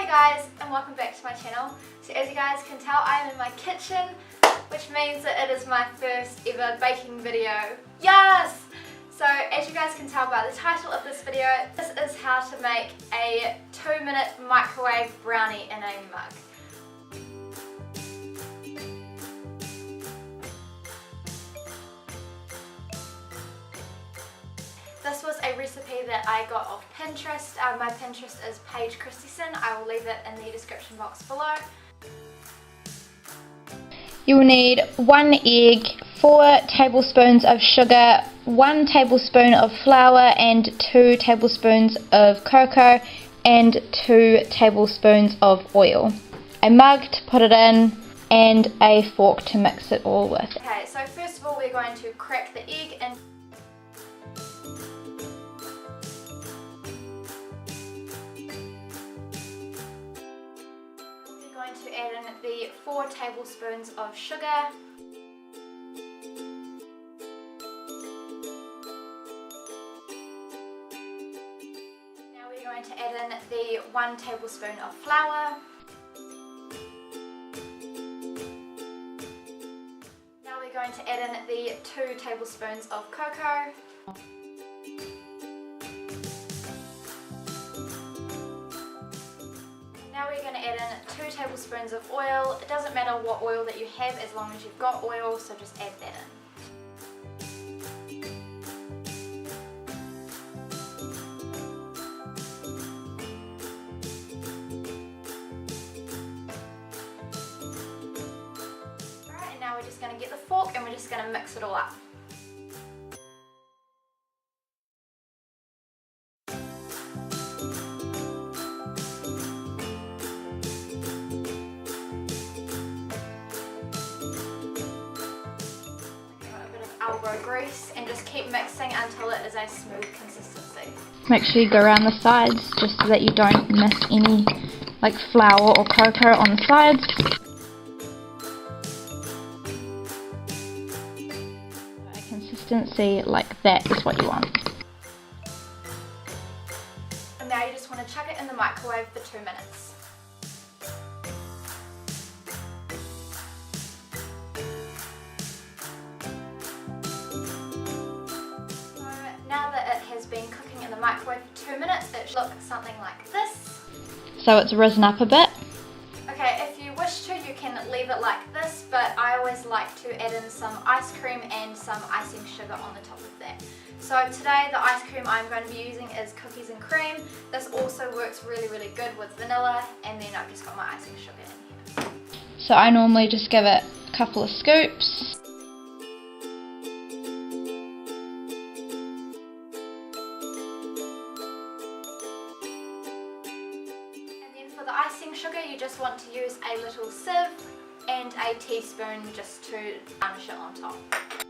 Guys, and welcome back to my channel. So as you guys can tell, I am in my kitchen, which means that it is my first ever baking video. Yes! So as you guys can tell by the title of this video, this is how to make a 2-minute microwave brownie in a mug. This was a recipe that I got off Pinterest. My Pinterest is paigeiepie-nz. I will leave it in the description box below. You will need 1 egg, 4 tablespoons of sugar, 1 tablespoon of flour and 2 tablespoons of cocoa and 2 tablespoons of oil. A mug to put it in and a fork to mix it all with. Okay, so first of all we're going to crack the egg and to add in the 4 tablespoons of sugar, now we're going to add in the 1 tablespoon of flour, now we're going to add in the 2 tablespoons of cocoa, now we're going to add in 2 tablespoons of oil. It doesn't matter what oil that you have as long as you've got oil, so just add that in. Alright, and now we're just going to get the fork and we're just going to mix it all up. Elbow grease and just keep mixing until it is a smooth consistency. Make sure you go around the sides just so that you don't miss any like flour or cocoa on the sides. A consistency like that is what you want. And now you just want to chuck it in the microwave for 2 minutes. Now that it has been cooking in the microwave for 2 minutes, it should look something like this. So it's risen up a bit. Okay, if you wish to, you can leave it like this, but I always like to add in some ice cream and some icing sugar on the top of that. So today the ice cream I'm going to be using is cookies and cream. This also works really good with vanilla, and then I've just got my icing sugar in here. So I normally just give it a couple of scoops. For the icing sugar, you just want to use a little sieve and a teaspoon just to garnish it on top. It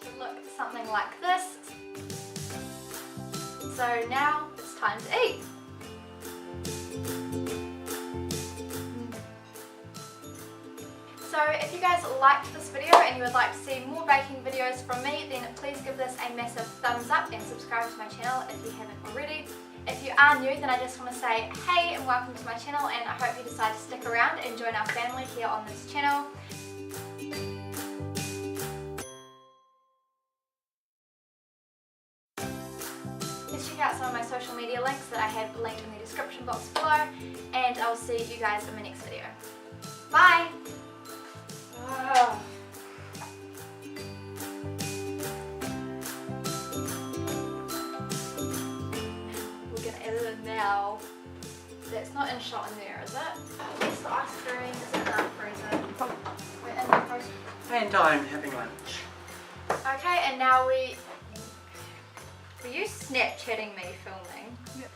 should look something like this. So now it's time to eat. So if you guys liked this video and you would like to see more baking videos from me, then please give this a massive thumbs up and subscribe to my channel if you haven't already. If you are new, then I just want to say hey and welcome to my channel, and I hope you decide to stick around and join our family here on this channel. Please check out some of my social media links that I have linked in the description box below, and I'll see you guys in my next video. Bye! We're gonna edit it now. That's not in shot in there, is it? Yes, the ice cream is in the freezer. We're in the freezer. And I'm having lunch. Okay, and now were you Snapchatting me filming? Yep.